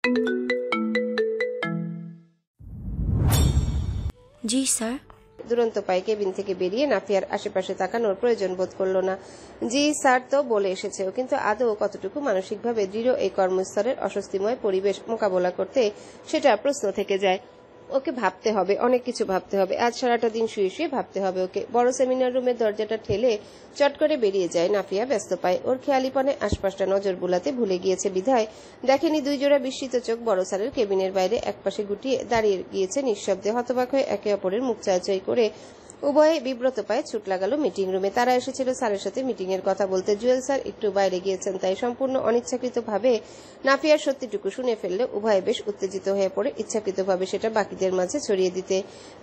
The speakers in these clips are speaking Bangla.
জি স্যার। দুরন্ত পায়ে কেবিন থেকে বেরিয়ে নাফিয়ার আশেপাশে তাকানোর প্রয়োজন বোধ করল না। জি স্যার তো বলে এসেছেও, কিন্তু আদৌ কতটুকু মানসিকভাবে দৃঢ় এই কর্মস্থলের অস্বস্তিময় পরিবেশ মোকাবেলা করতে সেটা প্রশ্ন থেকে যায়। ওকে ভাবতে হবে, অনেক কিছু ভাবতে হবে। আজ সারাটা দিন শুয়ে শুয়ে ভাবতে হবে ওকে। বড় সেমিনার রুমের দরজাটা ঠেলে চট করে বেরিয়ে যায় নাফিয়া ব্যস্ত পায়। ওর খেয়ালিপনে আশপাশটা নজর বুলাতে ভুলে গিয়েছে বিধায় দেখেনি দুই জোড়া বিস্মিত চোখ বড় স্যারের কেবিনের বাইরে একপাশে গুটিয়ে দাঁড়িয়ে গিয়েছে নিঃশব্দে, হতবাক হয়ে একে অপরের মুখ চাচাই করে উভয়ে বিব্রত পায়ে ছুট লাগালো মিটিং রুমে। তারা এসেছিল স্যারের সাথে মিটিং এর কথা বলতে। জুয়েল স্যার একটু বাইরে গিয়েছেন, তাই সম্পূর্ণ অনিচ্ছাকৃতভাবে নাফিয়ার সত্যিটুকু শুনে ফেললে উভয়ে বেশ উত্তেজিত হয়ে পড়ে ইচ্ছাকৃতভাবে সেটা বাকিদের মাঝে ছড়িয়ে দিতে।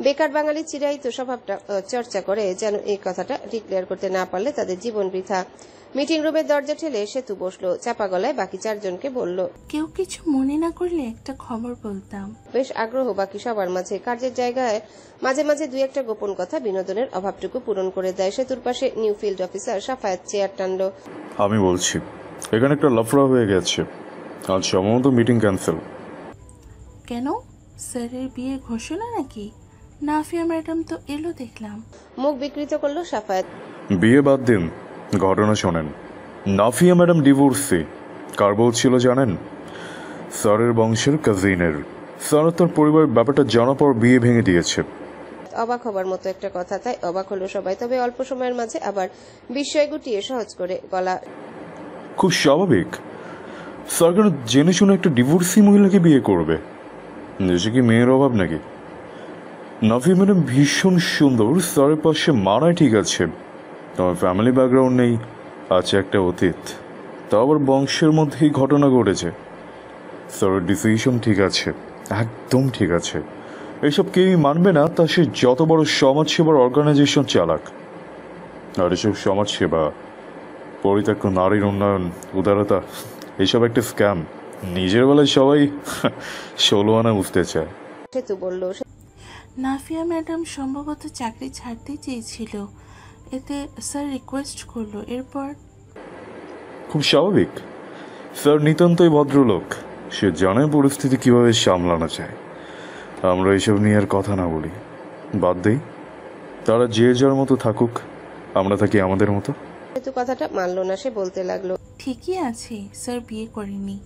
বেকার বাঙালি চিরায়িত স্বভাবটা চর্চা করে যেন এই কথাটা ডিক্লেয়ার করতে না পারলে তাদের জীবন বৃথা। মিটিং রুমের দরজা ঠেলে সেতু বসলো, চাপা গলায় বাকি চারজনকে বলল, কেউ কিছু মনে না করলে একটা খবর বলতাম। বেশ আগ্রহ বাকি সবার মাঝে। কার্যের জায়গায় মাঝে মাঝে দুই একটা গোপন কথা বিনোদনের অভাবটুকু পূরণ করে দেয়। সেতুর পাশে new field officer Safayat chair টানলো। আমি বলছি এখানে একটা লাফড়া হয়ে গেছে, আজ সম্ভবত মিটিং ক্যান্সেল। কেন? স্যারের বিয়ে ঘোষণা নাকি? নাফিয়া ম্যাডাম তো এলো দেখলাম। মুখ বিকৃত করলো সাফায়াত। বিয়ে বাদ দিন, ঘটনা শোনেন। Nafia madam divorcee. কার বলছিল জানেন? স্যারের বংশের কাজিনের। স্যার তার পরিবারের ব্যাপারটা জানার পর বিয়ে ভেঙে দিয়েছে। অবাক হবার মতো একটা কথা, তাই অবাক হলো সবাই। তবে অল্প সময়ের মাঝে আবার বিস্ময় গুটিয়ে সহজ করে গলা। খুব স্বাভাবিক। স্যার কেন জেনে শুনে একটা ডিভোর্সি মহিলাকে বিয়ে করবে? দেশে কি মেয়ের অভাব নাকি? নাফিয়া ম্যাডাম ভীষণ সুন্দর, স্যারের পাশে মানায় ঠিক আছে। তোমার ফ্যামিলি ব্যাকগ্রাউন্ড নেই, আছে একটা অতীত। তা আবার বংশের মধ্যেই ঘটনা ঘটেছে। স্যারের ডিসিশন ঠিক আছে, একদম ঠিক আছে। এইসব কেউই মানবে না, তা সে যত বড় সমাজসেবার অর্গানাইজেশন চালাক। আর এসব সমাজসেবা, পরিত্যক্ত নারীর উন্নয়ন, উদারতা, এসব একটা স্ক্যাম। নিজের বেলায় সবাই 16 আনা বুঝতে চায়। সেতু বলল, নাফিয়া ম্যাডাম সম্ভবত চাকরি ছাড়তে চেয়েছিল, এতে স্যার রিকোয়েস্ট করলো। এরপর? খুব স্বাভাবিক। স্যার নিতান্তই ভদ্রলোক, সে জানে পরিস্থিতি কিভাবে সামলানো যায়। আমরা এইসব নিয়ে আর কথা না বলি, বাদ দেই। তারা যে যার মতো থাকুক, আমরা থাকি আমাদের মতো। সেতু কথাটা মানল না, সে বলতে লাগলো, ঠিকই আছে, স্যার বিয়ে করেনি।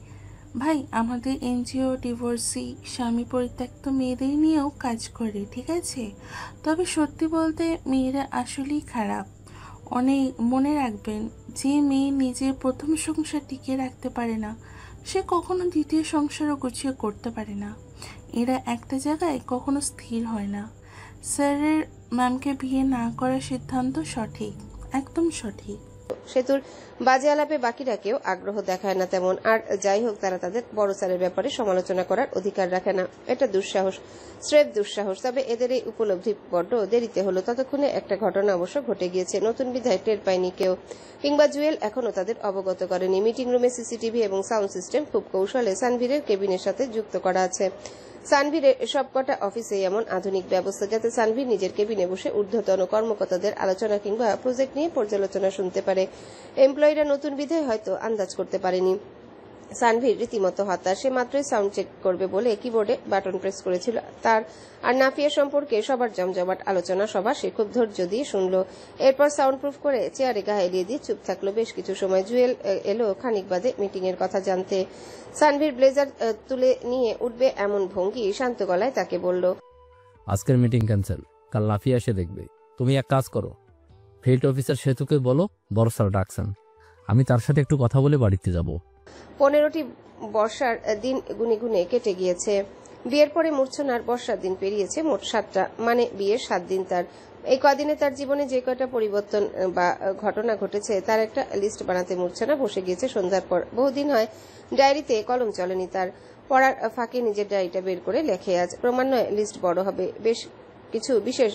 ভাই, আমাদের এনজিও ডিভোর্সি স্বামী পরিত্যক্ত মেয়েদের নিয়েও কাজ করে, ঠিক আছে? তবে সত্যি বলতে মেয়েরা আসলেই খারাপ। অনেক মনে রাখবেন, যে মেয়ে নিজের প্রথম সংসার টিকিয়ে রাখতে পারে না, সে কখনো দ্বিতীয় সংসারও গুছিয়ে করতে পারে না। এরা একটা জায়গায় কখনো স্থির হয় না। স্যারের ম্যামকে বিয়ে না করার সিদ্ধান্ত সঠিক, একদম সঠিক। সেতুর বাজে আলাপে বাকিরা কেউ আগ্রহ দেখায় না তেমন। আর যাই হোক, তারা তাদের বড় স্যারের ব্যাপারে সমালোচনা করার অধিকার রাখে না। এটা দুঃসাহস, স্রেফ দুঃসাহস। তবে এদের এই উপলব্ধি বড্ড দেরিতে হলো। ততক্ষণে একটা ঘটনা অবশ্য ঘটে গিয়েছে, নতুন বিধায় টের পায়নি কেউ, কিংবা জুয়েল এখনো তাদের অবগত করেনি। মিটিং রুমে সিসিটিভি এবং সাউন্ড সিস্টেম খুব কৌশলে সানভীরের কেবিনের সাথে যুক্ত করা আছে। সানভীরের সবকটা অফিসে এমন আধুনিক ব্যবস্থা, যাতে সানভীর নিজের কেবিনে বসে ঊর্ধ্বতন কর্মকর্তাদের আলোচনা কিংবা প্রজেক্ট নিয়ে পর্যালোচনা শুনতে পারে। এমপ্লয়িরা নতুন বিধায় হয়তো আন্দাজ করতে পারেনি। সানভীর রীতিমতো হতাশ। সে মাত্রই সাউন্ড চেক করবে বলে কিবোর্ডে বাটন প্রেস করেছিল। তার আর নাফিয়া সম্পর্কে সবার জমজমাট আলোচনা সভা সে খুব ধৈর্য দিয়ে শুনল। এরপর সাউন্ড প্রুফ করে চেয়ারে গা এলিয়ে দিয়ে চুপ থাকলো বেশ কিছু সময়। জুয়েল এলো খানিক বাদে মিটিং এর কথা জানতে। সানভীর ব্লেজার তুলে নিয়ে উঠবে এমন ভঙ্গি শান্ত গলায় তাকে বলল, আজকের মিটিং ক্যান্সেল, কাল নাফিয়া এসে দেখবে। তুমি এক কাজ করো, ফিল্ড অফিসার সেতুকে বলো বড় স্যার ডাকছেন, আমি তার সাথে একটু কথা বলে বাড়িতে যাব। 15টি বর্ষার দিন গুনে গুনে কেটে গিয়েছে। বিয়ের পরে মূর্ছনার বর্ষার দিন পেরিয়েছে মোট 7টা, মানে বিয়ের 7 দিন। তার এই কদিনে তার জীবনে যে কয়টা পরিবর্তন বা ঘটনা ঘটেছে তার একটা লিস্ট বানাতে মূর্ছনা বসে গিয়েছে সন্ধ্যার পর। বহুদিন হয় ডায়েরিতে কলম চলেনি তার। পড়ার ফাঁকে নিজের ডায়েরিটা বের করে লেখে আজ। ক্রমান্বয়ে লিস্ট বড় হবে। বেশ কিছু বিশেষ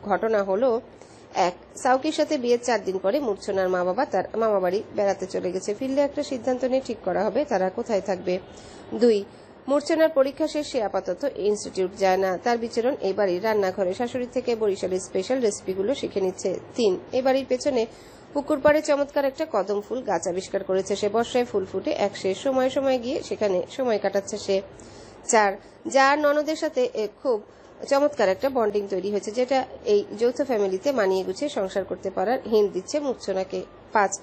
ঘটনা হলো, 1, সাউকির সাথে বিয়ের 4 দিন পরে মূর্ছনার মা বাবা তার মামা বাড়ি বেড়াতে চলে গেছে। ফিরলে একটা সিদ্ধান্ত নিয়ে ঠিক করা হবে তারা কোথায় থাকবে। 2, মূর্ছনার পরীক্ষা শেষে আপাতত ইনস্টিটিউট যায় না। তার বিচরণ এই বাড়ির রান্নাঘরে, শাশুড়ি থেকে বরিশালের স্পেশাল রেসিপিগুলো শিখে নিচ্ছে। 3, এই বাড়ির পেছনে পুকুর পাড়ে চমৎকার একটা কদম ফুল গাছ আবিষ্কার করেছে সে। বর্ষায় ফুল ফুটে এক শেষ সময় সময় গিয়ে সেখানে সময় কাটাচ্ছে সে। 4 যার ননদের সাথে খুব চমৎকার একটা বন্ডিং তৈরি হয়েছে, যেটা এই যৌথ ফ্যামিলিতে মানিয়ে গুছিয়ে সংসার করতে পারার হিন্ট দিচ্ছে মূর্ছনাকে। 5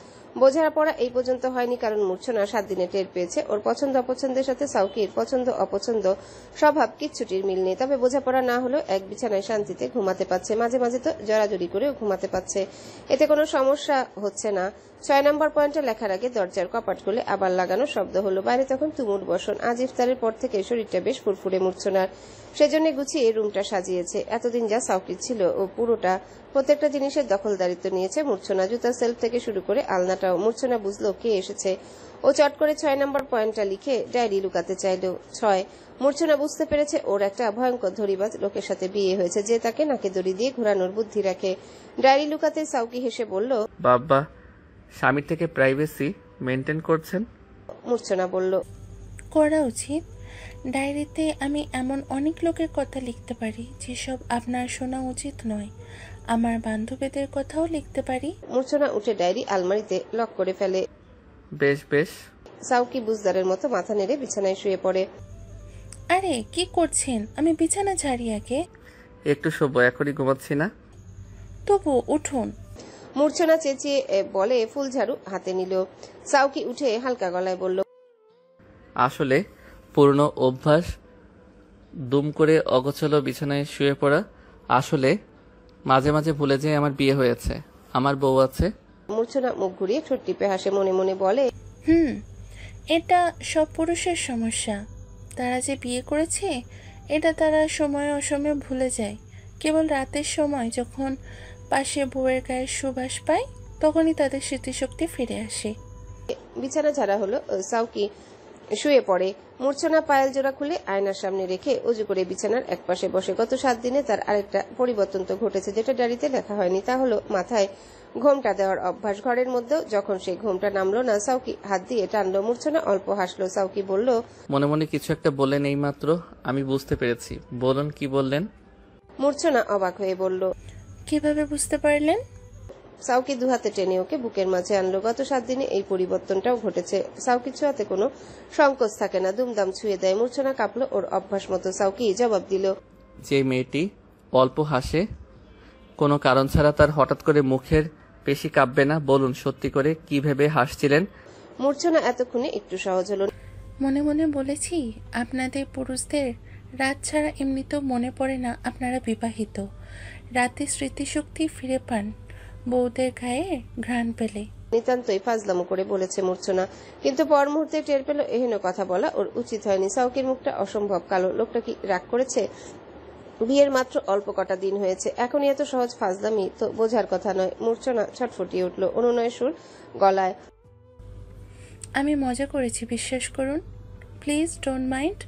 বোঝাপড়া এই পর্যন্ত হয়নি, কারণ মূর্ছনা 7 দিনে টের পেয়েছে ওর পছন্দ অপছন্দের সাথে সাউকির পছন্দ অপছন্দ স্বভাব কিচ্ছুটির মিল নেই। তবে বোঝাপড়া না হলেও এক বিছানায় শান্তিতে ঘুমাতে পারছে, মাঝে মাঝে তো জড়াজড়ি করেও ঘুমাতে পারছে, এতে কোনো সমস্যা হচ্ছে না। 6 নম্বর পয়েন্টে লেখার আগে দরজার কপাট খুলে আবার লাগানো শব্দ হলো। বাইরে তখন তুমুল বর্ষণ। আজ ইফতারের পর থেকে শরীরটা বেশ ফুরফুরে মূর্ছনার, সেজন্য গুছিয়ে রুমটা সাজিয়েছে। এতদিন যা সাউকির ছিল ও পুরোটা প্রত্যেকটা জিনিসের দখলদারিত্ব নিয়েছে মূর্ছনা, জুতার সেলফ থেকে শুরু করে আলনাটাও। মূর্ছনা বুঝলো কে এসেছে। ও চট করে 6 নম্বর পয়েন্টটা লিখে ডায়েরি লুকাতে চাইল। 6 মূর্ছনা বুঝতে পেরেছে ওর একটা ভয়ঙ্কর ধরিবাজ লোকের সাথে বিয়ে হয়েছে, যে তাকে নাকে দড়ি দিয়ে ঘোরানোর বুদ্ধি রাখে। ডায়েরি লুকাতে সাউকি হেসে বলল, বাবা স্বামীর থেকে প্রাইভেসি মেনটেন করছেন। মূর্ছনা বলল, করা উচিত। ডায়েরিতে আমি এমন অনেক লোকের কথা লিখতে পারি যেসব আপনার শোনা উচিত নয়। আমার বান্ধবীদের কথাও লিখতে পারি। মূর্ছনা উঠে ডায়েরি আলমারিতে লক করে ফেলে। বেশ বেশ। সাউকি বুঝদারের মতো মাথা নেড়ে বিছানায় শুয়ে পড়ে। আরে কি করছেন? আমি বিছানা ছাড়ি আগে। একটু শোবো, এখনই ঘুমাচ্ছি না। তবু উঠুন। মূর্ছনা চেঁচিয়ে বলে ফুল ঝাড়ু হাতে নিল। সাউকি উঠে হালকা গলায় বলল, আসলে পুরনো অভ্যাস, দুম করে অগোছালো বিছানায় শুয়ে পড়া। আসলে মাঝে মাঝে ভুলে যায় আমার বিয়ে হয়েছে, আমার বউ আছে। মূর্ছনা মুখ ঘুরিয়ে ঠোঁট টিপে হাসে, মনে মনে বলে, এটা সব পুরুষের সমস্যা। তারা যে বিয়ে করেছে এটা তারা সময়ে অসময়ে ভুলে যায়। কেবল রাতের সময় যখন পাশে বউয়ের গায়ের সুবাস পায় তখনই তাদের স্মৃতিশক্তি ফিরে আসে। বিছানা ঝাড়া হলো। সাউকি শুয়ে পড়ে। মূর্ছনা পায়েল জোড়া খুলে আয়নার সামনে রেখে অজু করে বিছানার একপাশে বসে। গত 7 দিনে তার আরেকটা পরিবর্তন তো ঘটেছে, যেটা ডায়েরিতে লেখা হয়নি। তা হলো মাথায় ঘোমটা দেওয়ার অভ্যাস। ঘরের মধ্যেও যখন সেই ঘোমটা নামলো না, সাউকি হাত দিয়ে টানলো। মূর্ছনা অল্প হাসলো। সাউকি বলল, মনে মনে কিছু একটা বললেন এই মাত্র, আমি বুঝতে পেরেছি। বলুন কি বললেন। মূর্ছনা অবাক হয়ে বলল, কিভাবে বুঝতে পারলেন? সাউকি দুহাতে টেনে ওকে বুকের মাঝে আনলো। গত 7 দিনে এই পরিবর্তনটাও ঘটেছে। সাউকি ছোঁয়াতে কোনো সংকোচ থাকে না, দুমদাম ছুঁয়ে দেয়। মূর্ছনা কাঁপলো ওর অভ্যাস মতো। সাউকি জবাব দিল, যে মেয়েটি অল্প হাসে কোনো কারণ ছাড়া, তার হঠাৎ করে মুখের পেশি কাঁপবে না? বলুন সত্যি করে কি ভেবে হাসছিলেন। মূর্ছনা এতক্ষণে একটু সহজ হলো। মনে মনে বলেছি, আপনাদের পুরুষদের রাত ছাড়া এমনিতেও মনে পড়ে না আপনারা বিবাহিত। রাতে স্মৃতিশক্তি ফিরে পান বউদের গায়ে ঘ্রাণ পেলে। নিতান্তই ফাজলামো করে বলেছে মূর্ছনা, কিন্তু পর মুহূর্তে টের পেল এহেন কথা বলা ওর উচিত হয়নি। সাউকির মুখটা অসম্ভব কালো। লোকটা কি রাগ করেছে? বিয়ের মাত্র অল্প কটা দিন হয়েছে, এখনই এত সহজ ফাজলামি তো বোঝার কথা নয়। মূর্ছনা ছটফটিয়ে উঠল, অনুনয় সুর গলায়। আমি মজা করেছি, বিশ্বাস করুন। Please don't mind.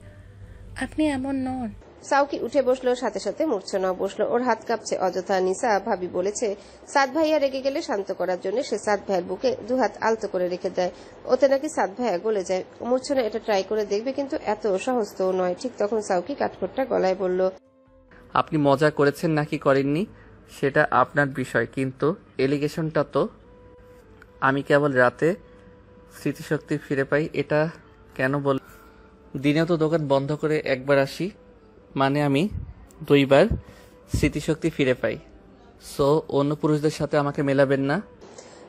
আপনি এমন নন। সাউকি উঠে বসলো, সাথে সাথে মূর্ছনাও বসলো। ওর হাত কাঁপছে অযথা। নিসা ভাবি বলেছে সাদ ভাইয়া রেগে গেলে শান্ত করার জন্য সে সাদ ভাইয়ের বুকে দুহাত আলতো করে রেখে দেয়, ওতে নাকি সাদ ভাইয়া গলে যায়। মূর্ছনা এটা ট্রাই করে দেখবে, কিন্তু এত সহজ তো নয়। ঠিক তখন সাউকি কাঠখোট্টা গলায় বলল, আপনি মজা করেছেন নাকি করেননি সেটা আপনার বিষয়, কিন্তু এলিগেশনটা তো আমি কেবল রাতে স্মৃতিশক্তি ফিরে পাই, এটা কেন বল? দিনে তো দোকান বন্ধ করে একবার আসি, মানে আমি 2 বার স্মৃতিশক্তি ফিরে পাই। সো অন্য পুরুষদের সাথে আমাকে মেলাবেন না।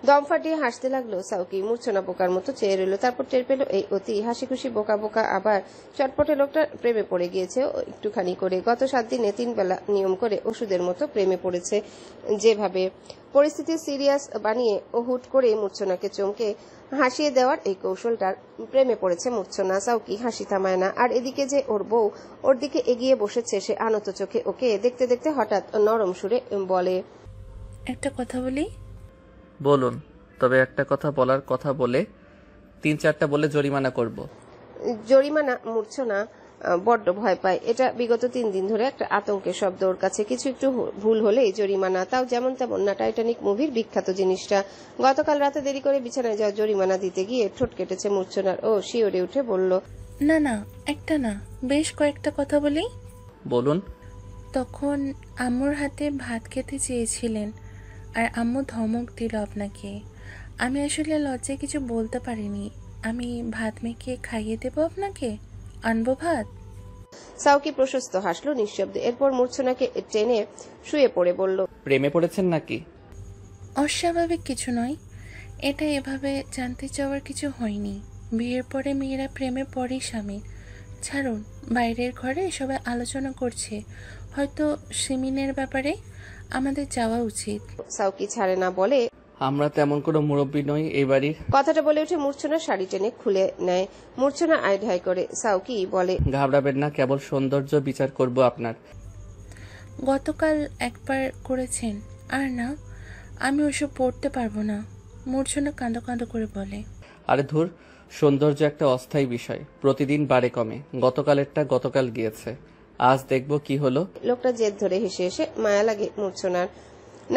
দম ফাটিয়ে হাসতে লাগলো সাউকি। মূর্ছনা বোকার মতো চেয়ে রইল। তারপর টের পেল এই অতি হাসি খুশি বোকা বোকা আবার চটপটে লোকটা প্রেমে পড়ে গিয়েছে একটুখানি করে। গত 7 দিনে 3 বেলা নিয়ম করে ওষুধের মতো প্রেমে পড়েছে। যেভাবে পরিস্থিতি সিরিয়াস বানিয়ে ও হুট করে মূর্ছনাকে চমকে হাসিয়ে দেওয়ার এই কৌশলটার প্রেমে পড়েছে মূর্ছনা। সাউকি হাসি থামায় না। আর এদিকে যে ওর বউ ওর দিকে এগিয়ে বসেছে, সে আনত চোখে ওকে দেখতে দেখতে হঠাৎ নরম সুরে বলে, একটা কথা বলি। বলুন, তবে একটা কথা বলার কথা বলে 3-4টা বলে জরিমানা করব। জরিমানা? মূর্ছনা বড্ড ভয় পায়। এটা বিগত 3 দিন ধরে একটা আতঙ্কের শব্দ ওর কাছে। কিছু একটু ভুল হলেই জরিমানা, তাও যেমন তেমন না, টাইটানিক মুভির বিখ্যাত জিনিসটা। গতকাল রাতে দেরি করে বিছানায় যাওয়া জরিমানা দিতে গিয়ে ঠোঁট কেটেছে মূর্ছনার। ও শিওরে উঠে বলল, না না, একটা না, বেশ কয়েকটা কথা বলি। বলুন। তখন আম্মুর হাতে ভাত খেতে চেয়েছিলেন আর আম্মু ধমক দিল আপনাকে। আমি আসলে লজ্জায় কিছু বলতে পারিনি। আমি ভাত মেখে খাইয়ে দেবো আপনাকে? আনবো ভাত? সাউকি প্রশস্ত হাসলো নিঃশব্দে, এরপর মূর্ছনাকে টেনে শুয়ে পড়ে বলল, প্রেমে পড়েছেন নাকি? অস্বাভাবিক কিছু নয়। এটা এভাবে জানতে চাওয়ার কিছু হয়নি। বিয়ের পরে মেয়েরা প্রেমে পড়েই স্বামী। ছাড়ুন, বাইরের ঘরে সবাই আলোচনা করছে, হয়তো সিমিনের ব্যাপারে আমাদের যাওয়া উচিত। সাউকি ছাড়ে না, বলে, আমরা তেমন কোনো মুরব্বী নই এই বাড়ির। কথাটা বলে উঠে মূর্ছনা শাড়ি টেনে খুলে নেয়। মূর্ছনা আয় ঢাই করে। সাউকি বলে, ঘাবড়াবেন না, কেবল সৌন্দর্য বিচার করব আপনার। গতকাল একবার করেছেন, আর না, আমি ওসব পড়তে পারবো না। মূর্ছনা কাঁদো কাঁদো করে বলে। আরে ধুর, সৌন্দর্য একটা অস্থায়ী বিষয়, প্রতিদিন বাড়ে কমে। গতকালেরটা গতকাল গিয়েছে, আজ দেখব কি হলো। লোকটা জেদ ধরে হেসে হেসে মায়া লাগে মূর্ছনার।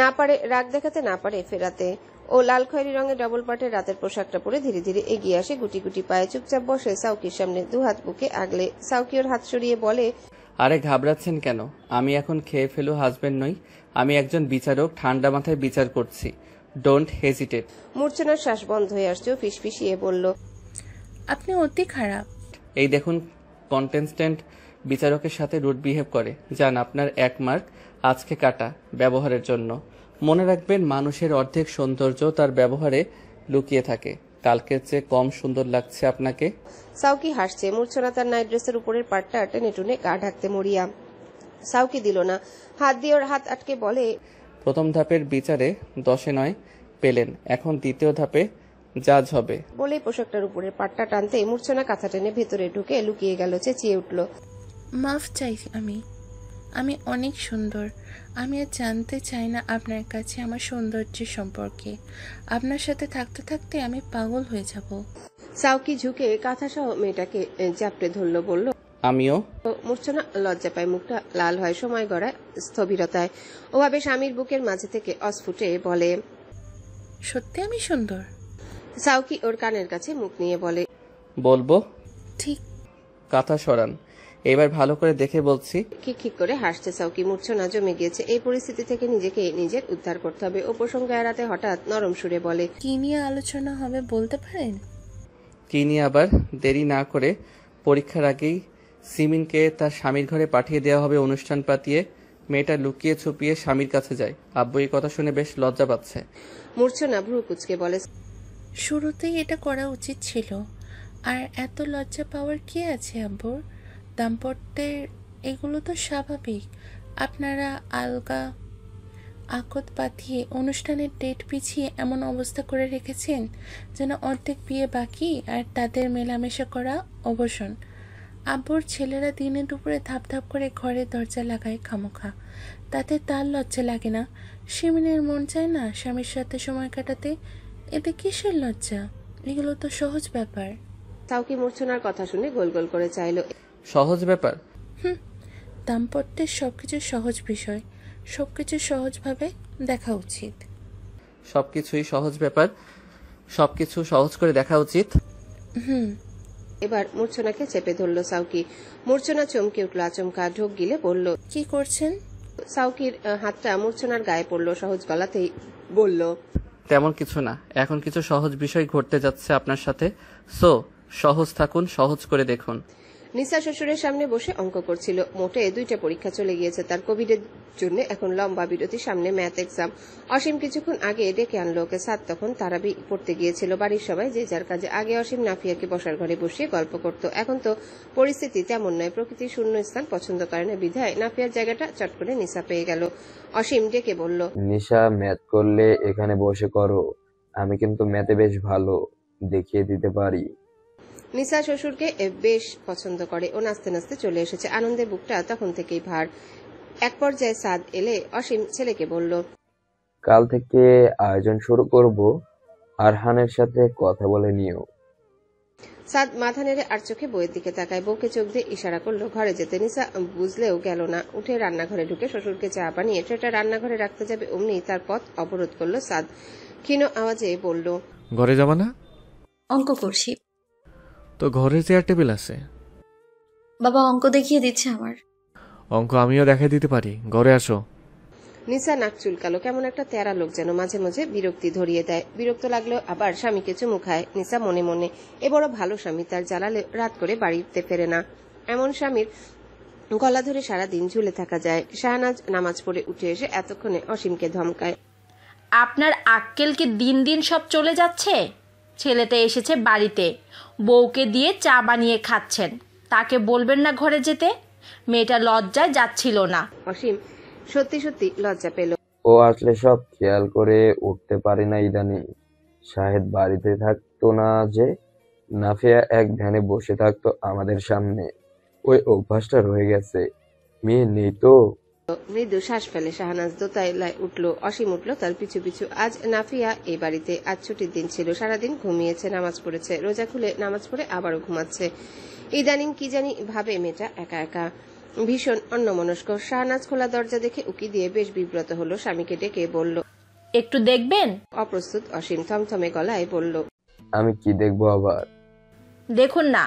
না পারে রাগ দেখাতে, না পারে ফেরাতে। ও লাল খয়েরি রঙের ডবল পাটের রাতের পোশাকটা পরে ধীরে ধীরে এগিয়ে আসে, গুটি গুটি পায়ে চুপচাপ বসে সাউকির সামনে, দুহাত বুকে আগলে। সাউকি ওর হাত সরিয়ে বলে, আরে ঘাবড়াচ্ছেন কেন? আমি এখন খেয়ে ফেলু হাজবেন্ড নই, আমি একজন বিচারক, ঠান্ডা মাথায় বিচার করছি। Don't hesitate. মূর্ছনার শ্বাস বন্ধ হয়ে আসছে, ও ফিসফিসিয়ে বলল, আপনি অতি খারাপ। এই দেখুন, কন্টেস্ট্যান্ট বিচারকের সাথে রুড বিহেভ করে। যান, আপনার 1 মার্ক আজকে কাটা ব্যবহারের জন্য। মনে রাখবেন, মানুষের অর্ধেক সৌন্দর্য তার ব্যবহারে লুকিয়ে থাকে। কালকের চেয়ে কম সুন্দর লাগছে আপনাকে। সাউকি হাসছে। মূর্ছনা তার নাইট ড্রেসের উপরের পাটটা টেনে টুনে গা ঢাকতে মরিয়া। সাউকি দিল না, হাত দিয়ে ওর হাত আটকে বলে, প্রথম ধাপের বিচারে 10-এ 9 পেলেন, এখন দ্বিতীয় ধাপে জাজ হবে। বলেই পোশাকটার উপরের পাটটা টানতে মূর্ছনা কাঁথা টেনে ভেতরে ঢুকে লুকিয়ে গেল, চেঁচিয়ে উঠল, মাফ চাই আমি অনেক সুন্দর। আমি আর জানতে চাই না আপনার কাছে আমার সৌন্দর্যের সম্পর্কে। আপনার সাথে থাকতে থাকতে আমি পাগল হয়ে যাব। সাউকি ঝুঁকে কাঁথা সহ মেয়েটাকে চাপড়ে ধরল, বলল, আমিও। মূর্ছনা লজ্জা পায়, মুখটা লাল হয়, সময় গড়ায় স্থবিরতায়। ওভাবে স্বামীর বুকের মাঝে থেকে অস্ফুটে বলে, সত্যি আমি সুন্দর? সাউকি ওর কানের কাছে মুখ নিয়ে বলে, বলবো? ঠিক। কাঁথা সরান, এবার ভালো করে দেখে বলছি। খিক করে হাসছে সাউকি। মূর্ছনা জমে গিয়েছে। এই পরিস্থিতি থেকে নিজেকে নিজের উদ্ধার করতে হবে। ও প্রসঙ্গ এড়াতে হঠাৎ নরম সুরে বলে, কি নিয়ে আলোচনা হবে বলতে পারেন? কি নিয়ে আবার? দেরি না করে পরীক্ষার আগেই সিমিনকে তার স্বামীর ঘরে পাঠিয়ে দেওয়া হবে অনুষ্ঠান পাতিয়ে। মেয়েটা লুকিয়ে ছুপিয়ে স্বামীর কাছে যায়। আব্বু এই কথা শুনে বেশ লজ্জা পাচ্ছে। মূর্ছনা ভ্রু কুচকে বলে, শুরুতেই এটা করা উচিত ছিল। আর এত লজ্জা পাওয়ার কি আছে আব্বুর? দাম্পত্যের এগুলো তো স্বাভাবিক। আপনারা আলগা আকত পাঠিয়ে অনুষ্ঠানের ডেট পিছিয়ে এমন অবস্থা করে রেখেছেন যেন অর্ধেক বিয়ে বাকি আর তাদের মেলামেশা করা অবসান। আব্বুর ছেলেরা দিনে দুপুরে ধাপ ধাপ করে ঘরে দরজা লাগায় খামোখা, তাতে তার লজ্জা লাগে না? সিমিনের মন চায় না স্বামীর সাথে সময় কাটাতে? এতে কিসের লজ্জা? এগুলো তো সহজ ব্যাপার। সাউকি মূর্ছনার কথা শুনে গোল গোল করে চাইল। সহজ ব্যাপার? দাম্পত্যের সবকিছু সহজ বিষয়, সবকিছু সহজভাবে দেখা উচিত। সবকিছুই সহজ ব্যাপার, সবকিছু সহজ করে দেখা উচিত। এবার মূর্ছনাকে চেপে ধরল সাউকি। মূর্ছনা চমকে উঠল, আচমকা ঢোক গিলে বলল, কি করছেন? সাউকির হাতটা মূর্ছনার গায়ে পড়ল, সহজ গলাতেই বলল, তেমন কিছু না, এখন কিছু সহজ বিষয় ঘটতে যাচ্ছে আপনার সাথে। সো সহজ থাকুন, সহজ করে দেখুন। নিসা শ্বশুরের সামনে বসে অঙ্ক করছিল। মোটে 2টা পরীক্ষা চলে গিয়েছে তার। কোভিডের জন্য এখন লম্বা বিরতি, সামনে ম্যাথ এক্সাম। অসীম কিছুক্ষণ আগে ডেকে আনলো ওকে। সাত তখন তারাবি পড়তে গিয়েছিল। বাড়ির সবাই যে যার কাজে। আগে অসীম নাফিয়াকে বসার ঘরে বসিয়ে গল্প করত। এখন তো পরিস্থিতি তেমন নয়। প্রকৃতির শূন্য স্থান পছন্দ করে না বিধায় নাফিয়ার জায়গাটা চট করে নিসা পেয়ে গেল। অসীম ডেকে বলল, নিশা, ম্যাথ করলে এখানে বসে করো, আমি কিন্তু ম্যাথে বেশ ভালো, দেখিয়ে দিতে পারি। নিসা শ্বশুরকে বেশ পছন্দ করে। ও নাচতে নাচতে চলে এসেছে। আনন্দে বুকটা তখন থেকেই ভার। এক পর্যায়ে সাদ এলে অসীম ছেলেকে বলল, কাল থেকে আয়োজন শুরু করব, আরহানের সাথে কথা বলে নিও। সাদ মাথা নেড়ে আর চোখে বইয়ের দিকে তাকায়। বউকে চোখ দিয়ে ইশারা করলো ঘরে যেতে। নিসা বুঝলেও গেল না। উঠে রান্নাঘরে ঢুকে শ্বশুরকে চা বানিয়ে ট্রেটা রান্নাঘরে রাখতে যাবে, অমনি তার পথ অবরোধ করলো সাদ। ক্ষীণ আওয়াজে বলল, ঘরে যাবা না? অঙ্ক করছি। তো ঘরে চেয়ার টেবিল আছে। বাবা অঙ্ক দেখিয়ে দিচ্ছে আমার। অঙ্ক আমিও দেখাই দিতে পারি, ঘরে আসো। নিসা নাক চুলকালো। কেমন একটা তেরা লোক যেন মাঝে মাঝে বিরক্তি ধরিয়ে দেয়। বিরক্ত লাগলেও আবার স্বামীকে চুমু খায় নিসা মনে মনে। এ বড় ভালো স্বামী, তার জ্বালালে রাত করে বাড়িতে ফেরে না। এমন স্বামীর গলা ধরে সারাদিন ঝুলে থাকা যায়। শাহনাজ নামাজ পড়ে উঠে এসে এতক্ষণে অসীমকে ধমকায়। আপনার আক্কেল কি দিন দিন সব চলে যাচ্ছে? ছেলেটা এসেছে বাড়িতে, বউকে দিয়ে চা বানিয়ে খাচ্ছেন, তাকে বলবেন না ঘরে যেতে? মেয়েটা লজ্জায় যাচ্ছিল না। অসীম সত্যি সত্যি লজ্জা পেল। ও আসলে সব খেয়াল করে উঠতে পারে না ইদানিং। শাহেদ বাড়িতে থাকতো না যে, নাফিয়া এক ভ্যানে বসে থাকতো আমাদের সামনে। ওই অভ্যাসটা রয়ে গেছে। মেয়ে নেই তো। মৃদু শ্বাস ফেলে শাহনাজ দোতলায় উঠল। অসীম উঠল তার পিছু পিছু। আজ নাফিয়া এই বাড়িতে, আজ ছুটির দিন ছিল। সারাদিন ঘুমিয়েছে, নামাজ পড়েছে, রোজা খুলে নামাজ পড়ে আবারও ঘুমাচ্ছে। ইদানিং কি জানি ভাবে মেয়েটা একা একা, ভীষণ অন্যমনস্ক। শাহনাজ খোলা দরজা দেখে উকি দিয়ে বেশ বিব্রত হলো। স্বামীকে ডেকে বলল, একটু দেখবেন? অপ্রস্তুত অসীম থমথমে গলায় বলল, আমি কি দেখবো আবার? দেখুন না।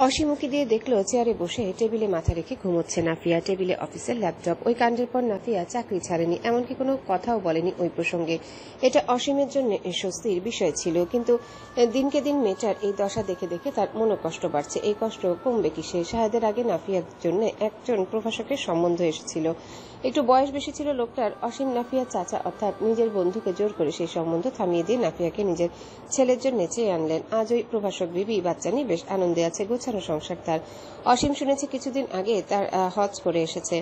অসীম উকি দিয়ে দেখলো চেয়ারে বসে টেবিলে মাথা রেখে ঘুমোচ্ছে নাফিয়া। টেবিলে অফিসের ল্যাপটপ। ওই কাণ্ডের পর নাফিয়া চাকরি ছাড়েনি, এমনকি কোনো কথাও বলেনি ওই প্রসঙ্গে। এটা অসীমের জন্য স্বস্তির বিষয় ছিল। কিন্তু দিনকে দিন মেয়েটার এই দশা দেখে দেখে তার মনোকষ্ট বাড়ছে। এই কষ্ট কমবে কিসে? শাহেদের আগে নাফিয়ার জন্য একজন প্রভাষকের সম্বন্ধ এসেছিল। একটু বয়স বেশি ছিল লোকটার। অসীম নাফিয়ার চাচা অর্থাৎ নিজের বন্ধুকে জোর করে সেই সম্বন্ধ থামিয়ে দিয়ে নাফিয়াকে নিজের ছেলের জন্য চেয়ে আনলেন। আজ ওই প্রভাষক বিবি বাচ্চা নিয়ে বেশ আনন্দে আছে, গোছানো সংসার তার। অসীম শুনেছে কিছুদিন আগে তার হজ করে এসেছে।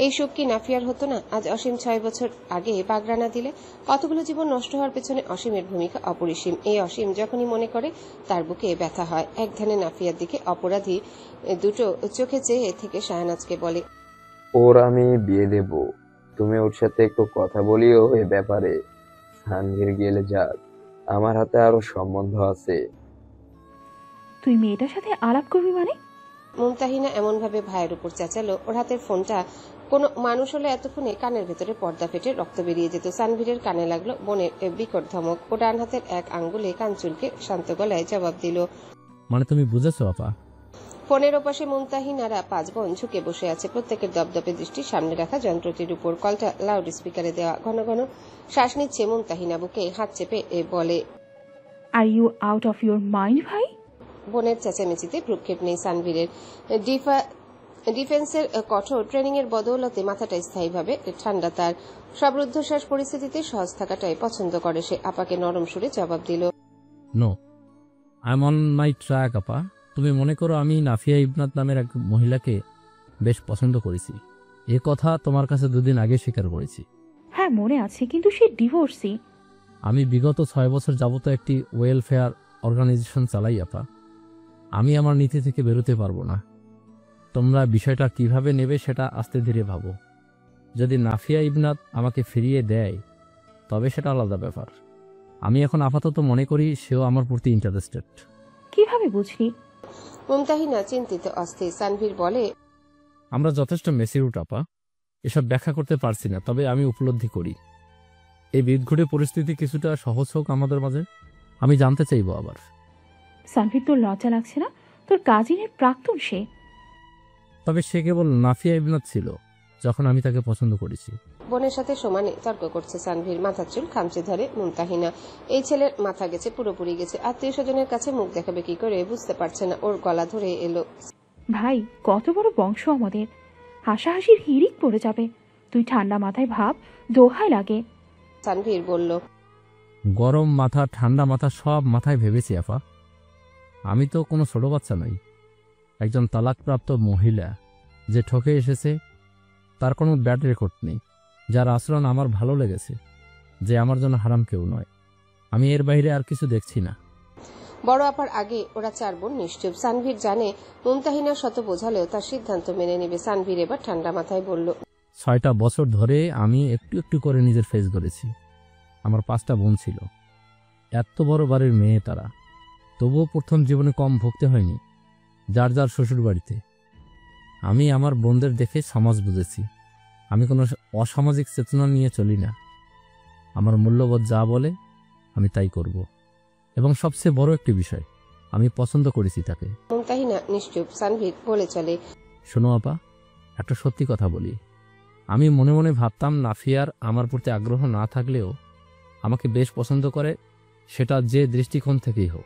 এই সুখ কি নাফিয়ার হতো না? আজ অসীম 6 বছর আগে বাগরানা দিলে কতগুলো জীবন নষ্ট হওয়ার পেছনে অসীমের ভূমিকা অপরিসীম। এই অসীম যখনই মনে করে তার বুকে ব্যথা হয়। এক ধ্যানে নাফিয়ার দিকে অপরাধী দুটো চোখে চেয়ে থেকে শাহনাজকে বলে, ওর আমি বিয়ে দেব। তুমি ওর সাথে একটু কথা বলিও এ ব্যাপারে। সানভীর গেলে যাক, আমার হাতে আরো সম্বন্ধ আছে। তুই মেয়েটার সাথে আলাপ করবি মানে? মুমতাহিনা এমন ভাবে ভাইয়ের উপর চেঁচালো, ওর হাতের ফোনটা কোনো মানুষ হলে এতক্ষণে কানের ভেতরে পর্দা ফেটে রক্ত বেরিয়ে যেত। সানভীরের কানে লাগলো বোনের বিকট ধমক। ও ডান হাতের এক আঙ্গুলে কান চুলকে শান্ত গলায় জবাব দিল, মানে তুমি বুঝেছো আপা? ফোনের ওপাশে মুমতাহিনারা 5 বোন ঝুঁকে বসে আছে, প্রত্যেকের দপদপে দৃষ্টি সামনে রাখা যন্ত্রটির উপর। কলটা লাউড স্পিকারে দেওয়া। ঘন ঘন শ্বাস নিচ্ছে মুমতাহিনা। বুকে হাত চেপে বলে, are you out of your mind ভাই? বোনের চেঁচামেচিতে ভ্রুক্ষেপ নেই সানভীরের। ডিফেন্সের কঠোর ট্রেনিং এর বদৌলতে মাথাটা স্থায়ীভাবে ঠান্ডা তার। সব রুদ্ধশ্বাস পরিস্থিতিতে সহজ থাকাটাই পছন্দ করে সে। আপাকে নরম সুরে জবাব দিল, no, I am on my track আপা। তুমি মনে করো আমি নাফিয়া ইবনাত নামের এক মহিলাকে বেশ পছন্দ করেছি। এ কথা তোমার কাছে 2 দিন আগে স্বীকার করেছি। হ্যাঁ মনে আছে, কিন্তু সে ডিভোর্সি। আমি বিগত 6 বছর যাবত একটি ওয়েলফেয়ার অর্গানাইজেশন চালাই আপা। আমি আমার নীতি থেকে বেরোতে পারবো না। তোমরা বিষয়টা কিভাবে নেবে সেটা আস্তে ধীরে ভাবো। যদি নাফিয়া ইবনাত আমাকে ফিরিয়ে দেয় তবে সেটা আলাদা ব্যাপার। আমি এখন আপাতত মনে করি সেও আমার প্রতি ইন্টারেস্টেড। কিভাবে বুঝলি? মুমতাহিনা চিন্তিত অস্থির। সানভীর বলে, আমরা যথেষ্ট মেসিউট আপা, এসব ব্যাখ্যা করতে পারছি না, তবে আমি উপলব্ধি করি। এই বিদঘুটে পরিস্থিতি কিছুটা সহজ হোক আমাদের মাঝে। আমি জানতে চাইবো আবার, সানভীর তোর লজ্জা লাগছে না? তোর কাজিনের প্রাক্তন সে। তবে সে কেবল নাফিয়া ইবনাত ছিল যখন আমি তাকে পছন্দ করেছি। বোনের সাথে সমানে তর্ক করছে সানভীর। মাথার চুল খামচে ধরে মুমতাহিনা। এই ছেলের মাথা গেছে, পুরোপুরি গেছে। আত্মীয় স্বজনের কাছে মুখ দেখাবে কি করে বুঝতে পারছে না। ওর গলা ধরে এলো, ভাই কত বড় বংশ আমাদের, হাসাহাসির হিড়িক পড়ে যাবে। তুই ঠান্ডা মাথায় ভাব, দোহাই লাগে। সানভীর বলল, গরম মাথা ঠান্ডা মাথা সব মাথায় ভেবেছি আফা। আমি তো কোনো ছোট বাচ্চা নই, একজন তালাকপ্রাপ্ত মহিলা যে ঠকে এসেছে। তার কোনো ব্যাড রেকর্ড নেই, যার আচরণ আমার ভালো লেগেছে, যে আমার জন্য হারাম কেউ নয়। আমি এর বাইরে আর কিছু দেখছি না। বড় আপার আগে ওরা 4 বোন নিশ্চুপ। সানভীর জানে মুমতাহিনা শত বোঝালেও তার সিদ্ধান্ত মেনে নেবে। সানভীর এবার ঠান্ডা মাথায় বলল, 6টা বছর ধরে আমি একটু একটু করে নিজের ফেস করেছি। আমার 5টা বোন ছিল, এত বড় বাড়ির মেয়ে তারা, তবুও প্রথম জীবনে কম ভুগতে হয়নি যার যার শ্বশুর বাড়িতে। আমি আমার বোনদের দেখে সমাজ বুঝেছি। আমি কোনো অসামাজিক চেতনা নিয়ে চলি না। আমার মূল্যবোধ যা বলে আমি তাই করব, এবং সবচেয়ে বড় একটি বিষয়, আমি পছন্দ করেছি তাকে। মুমতাহিনা নিশ্চুপ। সানভীর বলে চলে, শোনো আপা, একটা সত্যি কথা বলি, আমি মনে মনে ভাবতাম নাফিয়ার আমার প্রতি আগ্রহ না থাকলেও আমাকে বেশ পছন্দ করে, সেটা যে দৃষ্টিকোণ থেকেই হোক।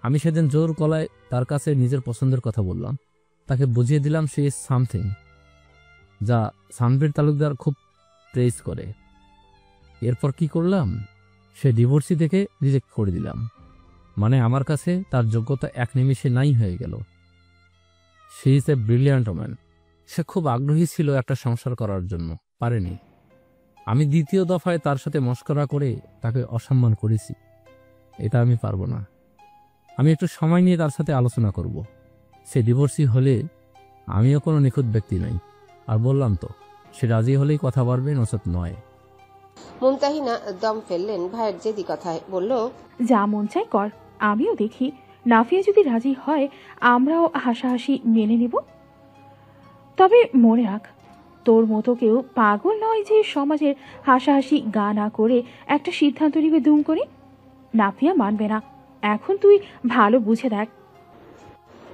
আমি সেদিন জোর গলায় তার কাছে নিজের পছন্দের কথা বললাম, তাকে বুঝিয়ে দিলাম সে ইজ সামথিং, যা সানভীর তালুকদার খুব প্রেজ করে। এরপর কি করলাম, সে ডিভোর্সি দেখে রিজেক্ট করে দিলাম। মানে আমার কাছে তার যোগ্যতা এক নিমিষে নাই হয়ে গেল। She is a brilliant woman. সে খুব আগ্রহী ছিল একটা সংসার করার জন্য, পারেনি। আমি দ্বিতীয় দফায় তার সাথে মশকরা করে তাকে অসম্মান করেছি। এটা আমি পারবো না। আমি একটু সময় নিয়ে তার সাথে আলোচনা করব। সে ডিভোর্সি হলে আমিও কোনো নিখুঁত ব্যক্তি নই। আর বললাম তো, সে রাজি হলেই কথা বাড়বে, নচেত নয়। মুমতাহিনা দম ফেললেন ভাইয়ের জেদি কথায়, বলল, যা মন চায় কর, আমিও দেখি। নাফিয়া যদি রাজি হয় আমরাও হাসাহাসি মেনে নেব। তবে মনে রাখ, তোর মতো কেউ পাগল নয় যে সমাজের হাসাহাসি গা না করে একটা সিদ্ধান্ত নিবে দুম করে। নাফিয়া মানবে না। এখন তুই ভালো বুঝে দেখ।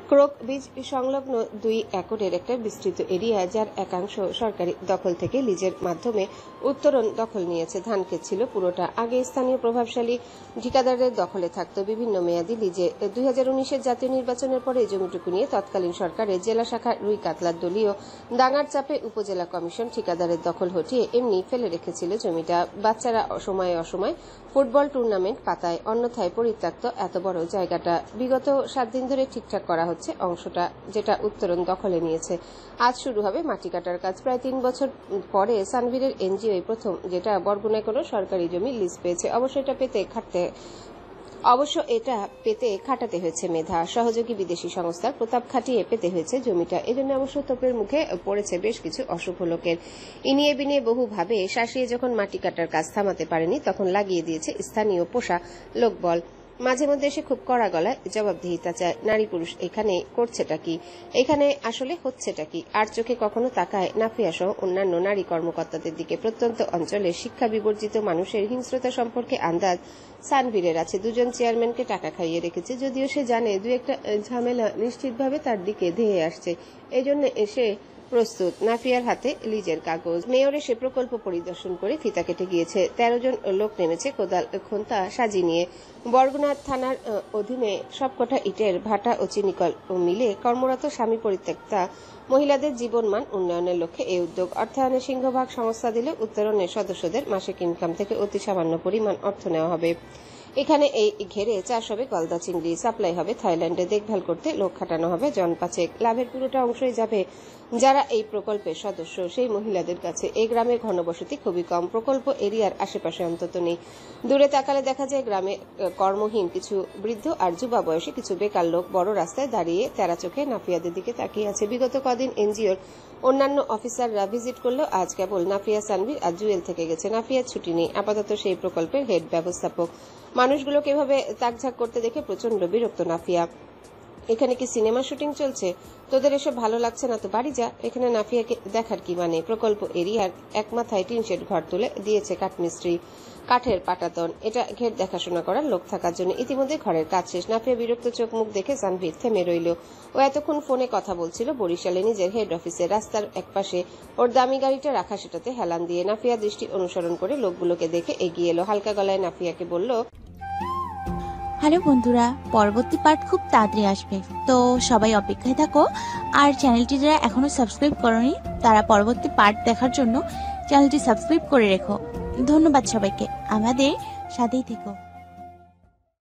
ক্রোক বীজ সংলগ্ন 2 একরের একটা বিস্তৃত এরিয়া, যার একাংশ সরকারি দখল থেকে লিজের মাধ্যমে উত্তরণ দখল নিয়েছে। ধানক্ষেত ছিল পুরোটা। আগে স্থানীয় প্রভাবশালী ঠিকাদারদের দখলে থাকত বিভিন্ন মেয়াদী লিজে। 2019-এর জাতীয় নির্বাচনের পরে এই জমিটুকু নিয়ে তৎকালীন সরকারের জেলা শাখা রুই কাতলার দলীয় দাঙ্গার চাপে উপজেলা কমিশন ঠিকাদারের দখল হটিয়ে এমনি ফেলে রেখেছিল জমিটা। বাচ্চারা অসময়ে অসময় ফুটবল টুর্নামেন্ট পাতায়, অন্যথায় পরিত্যক্ত এত বড় জায়গাটা। বিগত 7 দিন ধরে ঠিকঠাক করা হচ্ছে অংশটা, যেটা উত্তরণ দখলে নিয়েছে। আজ শুরু হবে মাটি কাটার কাজ। প্রায় 3 বছর পরে সানভীরের এনজিও প্রথম যেটা বরগুনায় কোনো সরকারি জমি লিজ পেয়েছে। অবশ্য এটা পেতে খাটাতে হয়েছে মেধা। সহযোগী বিদেশি সংস্থার প্রতাপ খাটিয়ে পেতে হয়েছে জমিটা। এজন্য অবশ্য তোপের মুখে পড়েছে বেশ কিছু অশুভ লোকের। ইনিয়ে বিনিয়ে বহুভাবে শাসিয়ে যখন মাটি কাটার কাজ থামাতে পারেনি, তখন লাগিয়ে দিয়েছে স্থানীয় পোষা লোকবল। মাঝে মধ্যে এসে খুব কড়া গলায় জবাবদিহিতা চায়। নারী পুরুষ এখানে করছেটা কি, এখানে আসলে হচ্ছেটা কি। আর চোখে কখনো তাকায় নাফিয়া সহ অন্যান্য নারী কর্মকর্তাদের দিকে। প্রত্যন্ত অঞ্চলে শিক্ষা বিবর্জিত মানুষের হিংস্রতা সম্পর্কে আন্দাজ সানভীরের আছে। 2 চেয়ারম্যানকে টাকা খাইয়ে রেখেছে, যদিও সে জানে 2-1টা ঝামেলা নিশ্চিতভাবে তার দিকে ধেয়ে আসছে। এজন্য এসে প্রস্তুত। নাফিয়ার হাতে লিজের কাগজ। মেয়র এসে প্রকল্প পরিদর্শন করে ফিতা কেটে গিয়েছে। 13 জন লোক নেমেছে কোদাল খন্তা সাজি নিয়ে। বরগুনা থানার অধীনে সবকটা ইটের ভাটা ও চিনিকল মিলে কর্মরত স্বামী পরিত্যক্তা মহিলাদের জীবনমান উন্নয়নের লক্ষ্যে এই উদ্যোগ। অর্থায়নে সিংহভাগ সংস্থা দিলে উত্তরণের সদস্যদের মাসিক ইনকাম থেকে অতি সামান্য পরিমাণ অর্থ নেওয়া হবে। এখানে এই ঘেরে চাষ হবে গলদা চিংড়ি, সাপ্লাই হবে থাইল্যান্ডে, দেখভাল করতে লোক খাটানো হবে জন 5। লাভের পুরোটা অংশই যাবে যারা এই প্রকল্পের সদস্য, সেই মহিলাদের কাছে। এই গ্রামের ঘনবসতি খুবই কম, প্রকল্প এরিয়ার আশেপাশে অন্তত নেই। দূরে তাকালে দেখা যায় গ্রামে কর্মহীন কিছু বৃদ্ধ আর যুবা বয়সী কিছু বেকার লোক বড় রাস্তায় দাঁড়িয়ে তেরা চোখে নাফিয়াদের দিকে তাকিয়ে আছে। বিগত কদিন এনজিওর অন্যান্য অফিসাররা ভিজিট করলেও আজ কেবল নাফিয়া, সানভীর আর জুয়েল থেকে গেছে। নাফিয়ার ছুটি নেই, আপাতত সেই প্রকল্পের হেড ব্যবস্থাপক। মানুষগুলোকে এভাবে তাকঝাক করতে দেখে প্রচন্ড বিরক্ত নাফিয়া। এখানে কি সিনেমা শুটিং চলছে? তোদের এসব ভালো লাগছে না তো বাড়ি যা। এখানে নাফিয়াকে দেখার কি মানে? প্রকল্প এরিয়ার এক মাথায় টিন শেড ঘর তুলে দিয়েছে কাঠমিস্ত্রি, কাঠের পাটাতন। এটা ঘের দেখাশোনা করার লোক থাকার জন্য। ইতিমধ্যে ঘরের কাজ শেষ। নাফিয়া বিরক্ত চোখ মুখ দেখে সানভীর থেমে রইল। ও এতক্ষণ ফোনে কথা বলছিল বরিশালে নিজের হেড অফিসে। রাস্তার একপাশে ওর দামি গাড়িটা রাখা, সেটাতে হেলান দিয়ে নাফিয়া দৃষ্টি অনুসরণ করে লোকগুলোকে দেখে এগিয়ে এলো। হালকা গলায় নাফিয়াকে বলল, হ্যালো বন্ধুরা, পরবর্তী পার্ট খুব তাড়াতাড়ি আসবে, তো সবাই অপেক্ষায় থাকো। আর চ্যানেলটি যারা এখনো সাবস্ক্রাইব করোনি তারা পরবর্তী পার্ট দেখার জন্য চ্যানেলটি সাবস্ক্রাইব করে রেখো। ধন্যবাদ সবাইকে, আমাদের সাথেই থেকো।